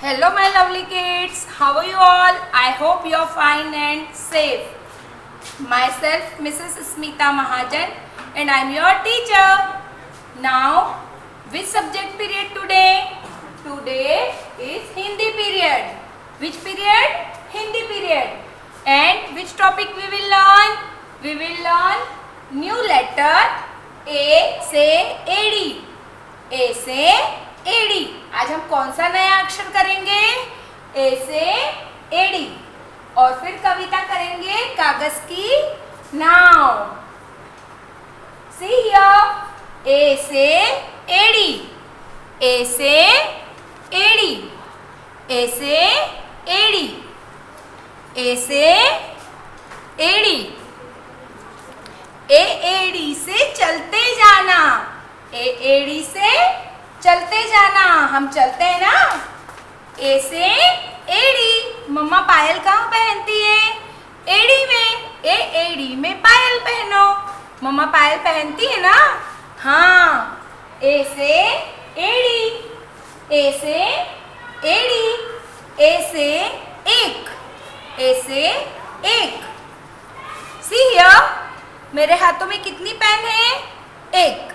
Hello my lovely kids, how are you all? I hope you are fine and safe. Myself Mrs. Smita Mahajan and I am your teacher. Now, which subject period today? Today is Hindi period. Which period? Hindi period. And which topic we will learn? We will learn new letter A से AD. A से AD. आज हम कौन सा नया अक्षर करेंगे? A से AD. और फिर कविता करेंगे कागज की नाव. See here. A से AD. A से AD. A से AD. A से AD. AAD से चलते जाना. AAD से चलते जाना. हम चलते हैं ना. A से AD. मम्मा पायल कहाँ पहनती है? AD में. AAD में पायल पहनो. मम्मा पायल पहनती है ना. हाँ. A से AD. A से AD. A से एक. A से एक. See here. मेरे हाथों में कितनी पेन है? एक.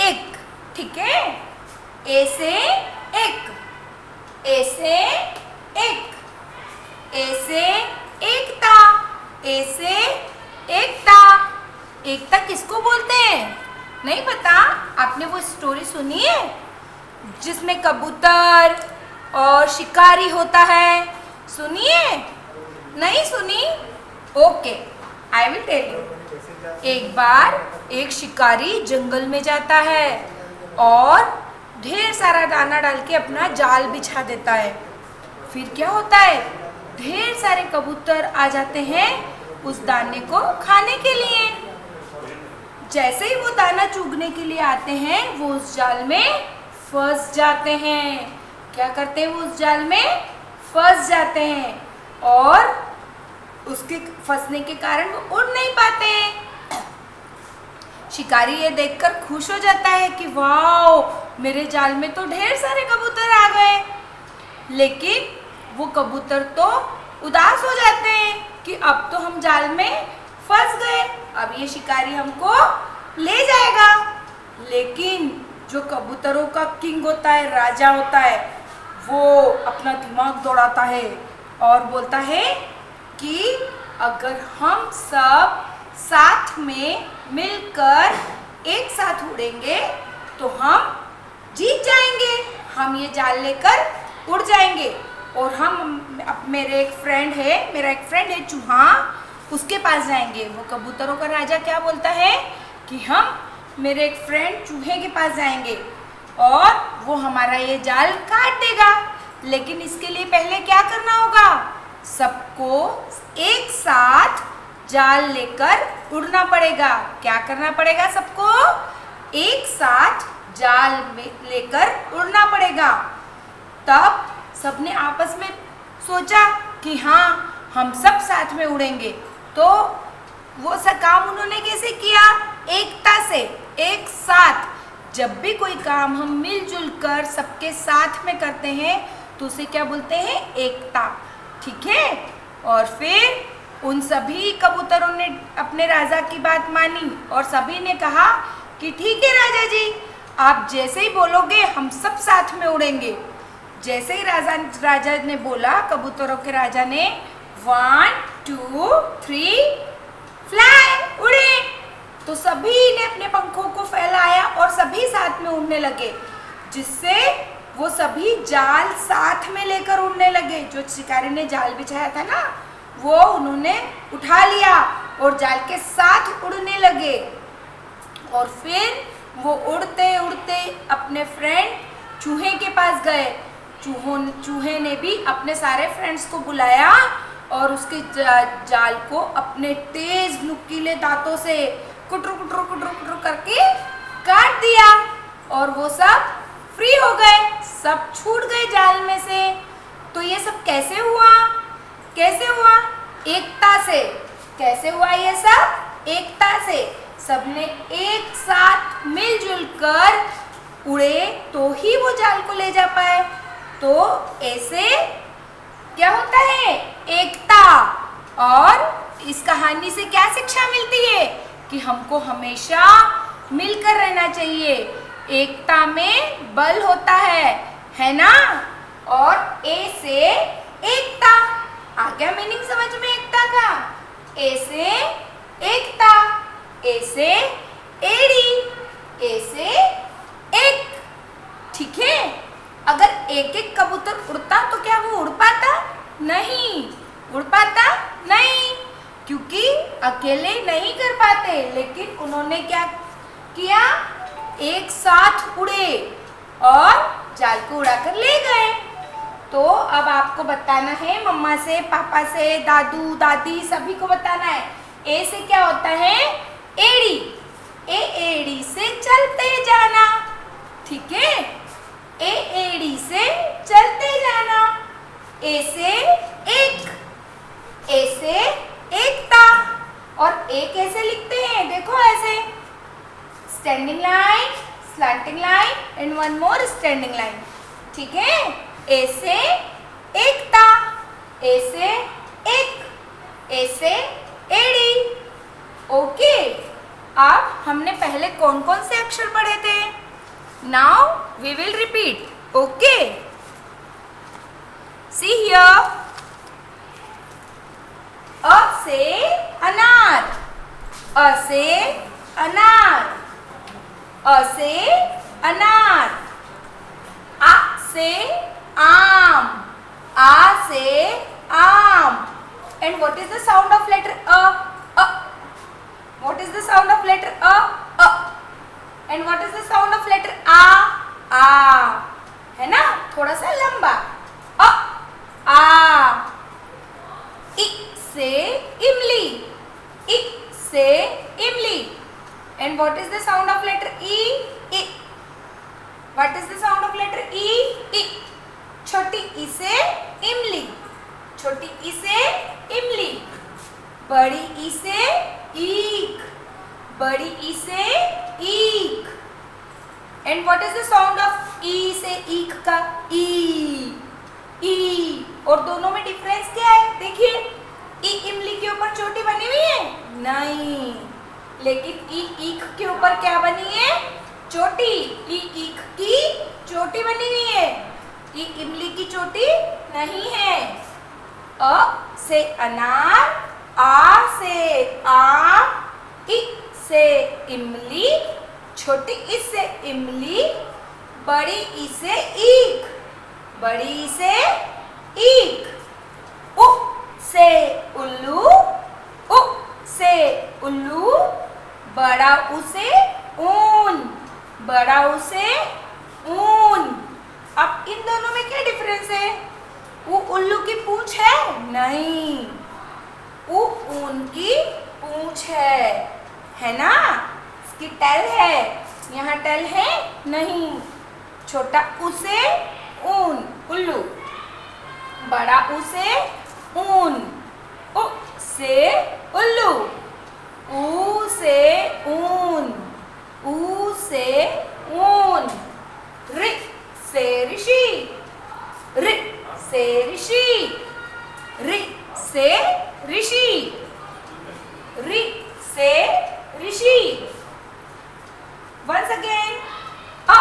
एक. ठीक है. A से एक. A से एक. A से एकता. A से एकता. एकता किसको बोलते हैं? नहीं पता? आपने वो स्टोरी सुनी है जिसमें कबूतर और शिकारी होता है? सुनिए. नहीं सुनी? Okay, I will tell you. एक बार एक शिकारी जंगल में जाता है और ढेर सारा दाना डाल के अपना जाल बिछा देता है. फिर क्या होता है? ढेर सारे कबूतर आ जाते हैं उस दाने को खाने के लिए. जैसे ही वो दाना चुगने के लिए आते हैं वो उस जाल में फंस जाते हैं. क्या करते हैं? वो उस जाल में फंस जाते हैं और उसके फंसने के कारण वो उड़ नहीं पाते हैं. शिकारी ये देखकर खुश हो जाता है कि वाह, मेरे जाल में तो ढेर सारे कबूतर आ गए. लेकिन वो कबूतर तो उदास हो जाते हैं कि अब तो हम जाल में फंस गए, अब ये शिकारी हमको ले जाएगा. लेकिन जो कबूतरों का किंग होता है, राजा होता है, वो अपना दिमाग दौड़ाता है और बोलता है कि अगर हम सब साथ में मिलकर एक साथ उड़ेंगे तो हम जीत जाएंगे. हम ये जाल लेकर उड़ जाएंगे और मेरा एक फ्रेंड है चूहा, उसके पास जाएंगे. वो कबूतरों का राजा क्या बोलता है कि हम मेरे एक फ्रेंड चूहे के पास जाएंगे और वो हमारा ये जाल काट देगा. लेकिन इसके लिए पहले क्या करना होगा? सबको एक साथ जाल लेकर उड़ना पड़ेगा. क्या करना पड़ेगा? सबको एक साथ जाल में लेकर उड़ना पड़ेगा. तब सबने आपस में सोचा कि हाँ, हम सब साथ में उड़ेंगे. तो वो सा काम उन्होंने कैसे किया? एकता से, एक साथ. जब भी कोई काम हम मिलजुल कर सबके साथ में करते हैं तो उसे क्या बोलते हैं? एकता. ठीक है. और फिर उन सभी कबूतरों ने अपने राजा की बात मानी और सभी ने कहा कि ठीक है राजा जी, आप जैसे ही बोलोगे हम सब साथ में उड़ेंगे. जैसे ही राजा ने बोला, कबूतरों के राजा ने 1 2 3 फ्लाई, उड़े. तो सभी ने अपने पंखों को फैलाया और सभी साथ में उड़ने लगे, जिससे वो सभी जाल साथ में लेकर उड़ने लगे. जो शिकारी ने जाल बिछाया था ना, वो उन्होंने उठा लिया और जाल के साथ उड़ने लगे. और फिर वो उड़ते उड़ते अपने फ्रेंड चूहे के पास गए. चूहे ने भी अपने सारे फ्रेंड्स को बुलाया और उसके जाल को अपने तेज नुकीले दांतों से कुटरू कुटरू कुटरू कुटरू करके काट दिया और वो सब फ्री हो गए. सब छूट गए जाल में से. तो ये सब कैसे हुआ? कैसे हुआ? एकता से. कैसे हुआ ये सब? एकता से. सबने एक साथ मिलजुल कर उड़े तो ही वो जाल को ले जा पाए. तो ए से क्या होता है? एकता। और इस कहानी से क्या शिक्षा मिलती है? कि हमको हमेशा मिलकर रहना चाहिए, एकता में बल होता है ना। और ए से एकता, आ गया मीनिंग समझ में एकता का? ए से एकता, ए से एड़ी, ए से एक। ठीक है, अगर एक एक कबूतर उड़ता तो क्या वो उड़ पाता? नहीं, उड़ पाता नहीं, क्योंकि अकेले नहीं कर पाते। लेकिन उन्होंने क्या किया? एक साथ उड़े और जाल को उड़ाकर ले गए। तो अब आपको बताना है, मम्मा से, पापा से, दादू दादी सभी को बताना है। ए से क्या होता है? एड़ी। एड़ी से चलते जाना। ठीक है, एड़ी से चलते जाना। ए से एक, ए से एकता। और ए कैसे लिखते हैं? देखो ऐसे, standing line, slanting line and one more standing line. ठीक है, ए से एकता, ए से एक, ए से एड़ी। ओके, अब हमने पहले कौन कौन से अक्षर पढ़े थे? Now we will repeat. Okay, see here, अ से अनार, अ से अनार, अ से अनार। आ से आम, आ से आम। And what is the sound of letter a? What is the sound of letter a? And what is the sound of letter a? है ना, थोड़ा सा लंबा। आ। इ से इमली, इ से इमली। And what is the sound of letter e? I. What is the sound of letter e? I. छोटी ई से इमली, छोटी ई से इमली। बड़ी ई से ईख, बड़ी ई से ईख। And what is the sound of ई से ईख का? ई, ई। और दोनों में डिफरेंस क्या है? देखिए, ई इमली के ऊपर चोटी बनी हुई है? नहीं, लेकिन ई ईख के ऊपर क्या बनी है? चोटी। ई ईख की चोटी बनी हुई है, ई इमली की चोटी नहीं है। अ से अनार, आ से आम, इ से इमली, छोटी ई से इमली, बड़ी ई से ईख, बड़ी ई से ईख। उ से उल्लू, उ से उल्लू। बड़ा उ से ऊन, बड़ा उ से ऊन। अब इन दोनों में क्या डिफरेंस है? वो उल्लू की पूंछ है? नहीं, वो ऊन की पूंछ है ना। इसकी टैल है, यहाँ टैल है नहीं। छोटा उ से ऊन, उल्लू। बड़ा उ से ऊन, उ से उल्लू। ऊ से ऊन, ऊ से ऊन। ऋ से ऋषि, ऋ से ऋषि, ऋ से ऋषि, ऋ से ऋषि। वंस अगेन, अ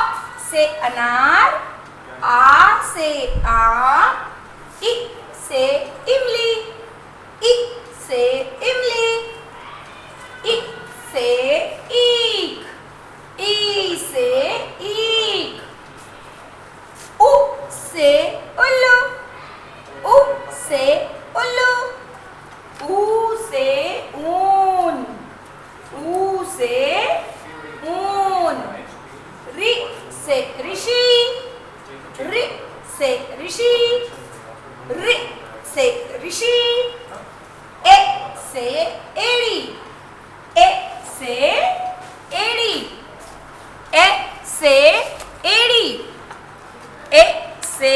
से अनार, आ से आम, इ से इमली, इ से इमली, इ से ईख, ई से ईख। उ से उल्लू, उ से उल्लू। ऊ से ऊन, ऊ से ऊन। ऋ से ऋषि, ऋ से ऋषि, ऋ से ऋषि। ए से एड़ी, ए से एड़ी, ए से एड़ी, ए से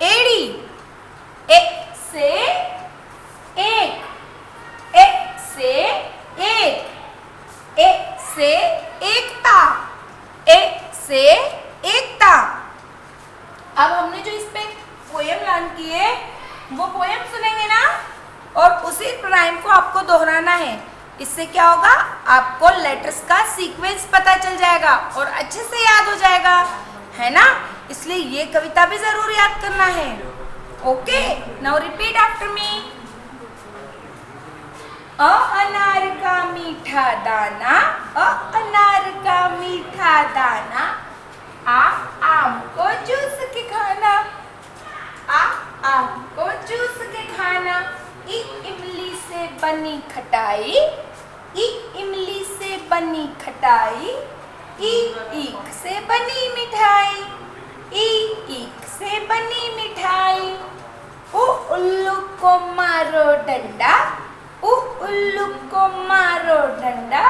एड़ी। ए से एक, ए से एक, ए से एकता, ए से एकता। अब हमने जो इस पे पोएम लर्न किए वो पोएम सुनेंगे ना, और उसी राइम को आपको दोहराना है। इससे क्या होगा, आपको लेटर्स का सीक्वेंस पता चल जाएगा और अच्छे से याद हो जाएगा, है ना। इसलिए ये कविता भी जरूर याद करना है। Okay, now repeat after me. अनार का मीठा दाना, अनार का मीठा दाना, आम को जूस के खाना, आम को जूस के खाना, इमली से बनी खटाई, इमली से बनी खटाई, ईख से बनी मिठाई, ईख से बनी मिठाई, उल्लू को मारो डंडा, उल्लू को मारो डंडा,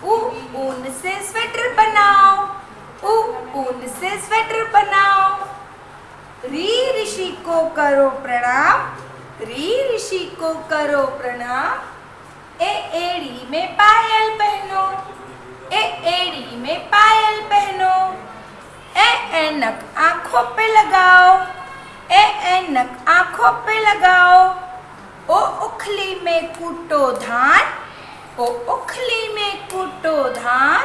ऊन से स्वेटर बनाओ, ऊन से स्वेटर बनाओ, ऋषि को करो प्रणाम, ऋषि को करो प्रणाम, एड़ी में पायल पहनो, एड़ी में पायल पहनो, ऐनक आंखों पे लगाओ, ऐनक आंखों पे लगाओ, ओ उखली में कूटो धान, ओ उखली में कूटो धान,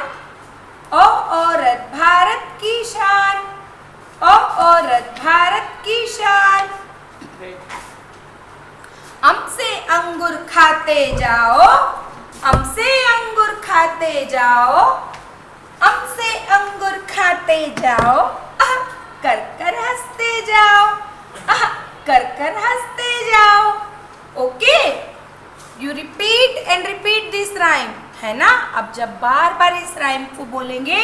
ओ औरत भारत की शान, ओ औरत भारत की शान, हमसे अंगूर खाते जाओ, हमसे अंगूर खाते जाओ, हमसे अंगूर खाते जाओ, कर कर हंसते जाओ, कर कर हंसते जाओ। Okay, you repeat and repeat this rhyme, है ना। अब जब बार बार इस राइम को बोलेंगे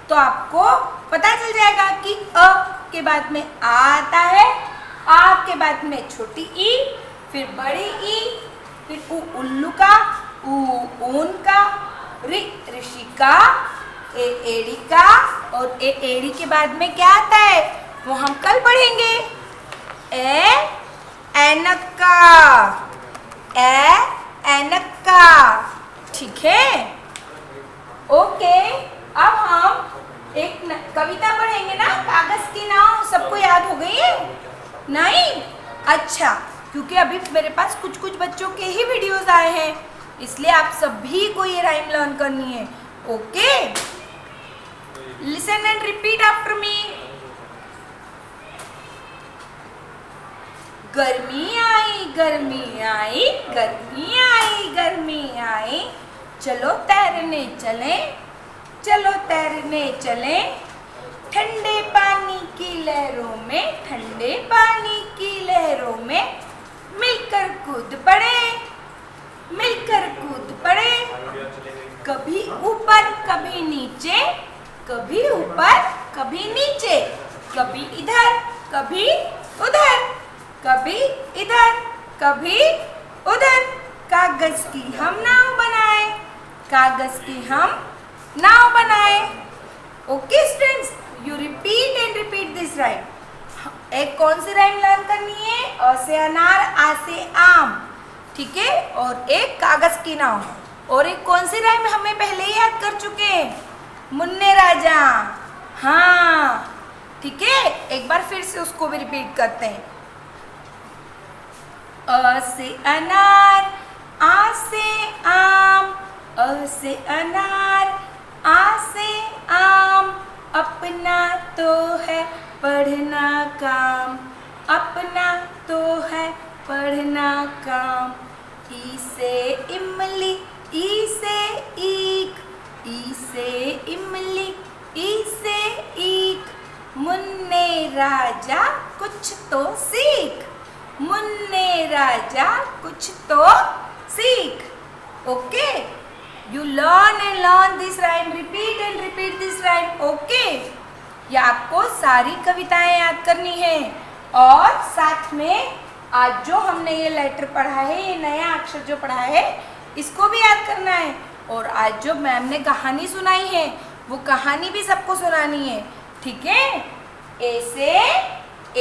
तो आपको पता चल जाएगा कि अ के बाद में आ आता है, आ के बाद में छोटी ई, फिर बड़ी ई, फिर उल्लू का, ऊन का, ऋषि का, एड़ी का, और एड़ी के बाद में क्या आता है वो हम कल पढ़ेंगे। ऐनक का, ऐनक का, ठीक है। ओके, अब हम एक कविता पढ़ेंगे ना, कागज की नाव। सबको याद हो गई है? नहीं? अच्छा, क्योंकि अभी मेरे पास कुछ कुछ बच्चों के ही वीडियोस आए हैं, इसलिए आप सभी को ये राइम लर्न करनी है। Okay, listen and repeat after me. गर्मी आई, गर्मी आई, गर्मी आई, गर्मी आई, चलो तैरने चले, चलो तैरने चले, ठंडे पानी की लहरों में, ठंडे पानी की लहरों में, मिलकर कूद पड़े, मिलकर कूद पड़े, कभी ऊपर कभी नीचे, कभी ऊपर कभी नीचे, कभी इधर कभी उधर, कभी इधर कभी उधर, कागज की हम नाव बनाए, कागज की हम नाव बनाए। Okay students, you repeat and repeat this rhyme. एक कौन सी राइम लर्न करनी है? अ से अनार, आ से आम, ठीक है, और एक कागज की नाव, और एक कौन सी राइम हमें पहले ही याद कर चुके हैं? मुन्ने राजा। हाँ, ठीक है, एक बार फिर से उसको भी रिपीट करते हैं। अ से अनार, आ से आम, अ से अनार, आ से आम, अपना तो है पढ़ना काम, अपना तो है पढ़ना काम, ई से इमली, ई से ईख, ई से इमली, ई से ईख, मुन्ने राजा कुछ तो सीख, मुन्ने राजा कुछ तो सीख। Okay, you learn and learn this rhyme, repeat and repeat this rhyme. Okay, ये आपको सारी कविताएं याद करनी है, और साथ में आज जो हमने ये लेटर पढ़ा है, ये नया अक्षर जो पढ़ा है, इसको भी याद करना है। और आज जो मैम ने कहानी सुनाई है वो कहानी भी सबको सुनानी है, ठीक है। ए से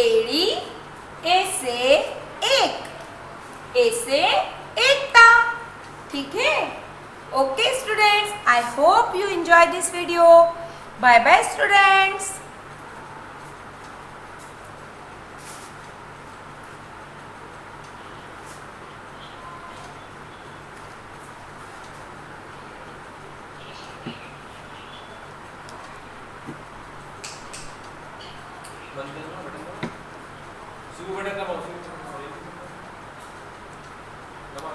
एड़ी, ए से एक, ए से एकता, ठीक है। Okay students, I hope you enjoy this video. Bye bye students. बंद करना बटन, शुरू बटन दबाओ, शुरू दबा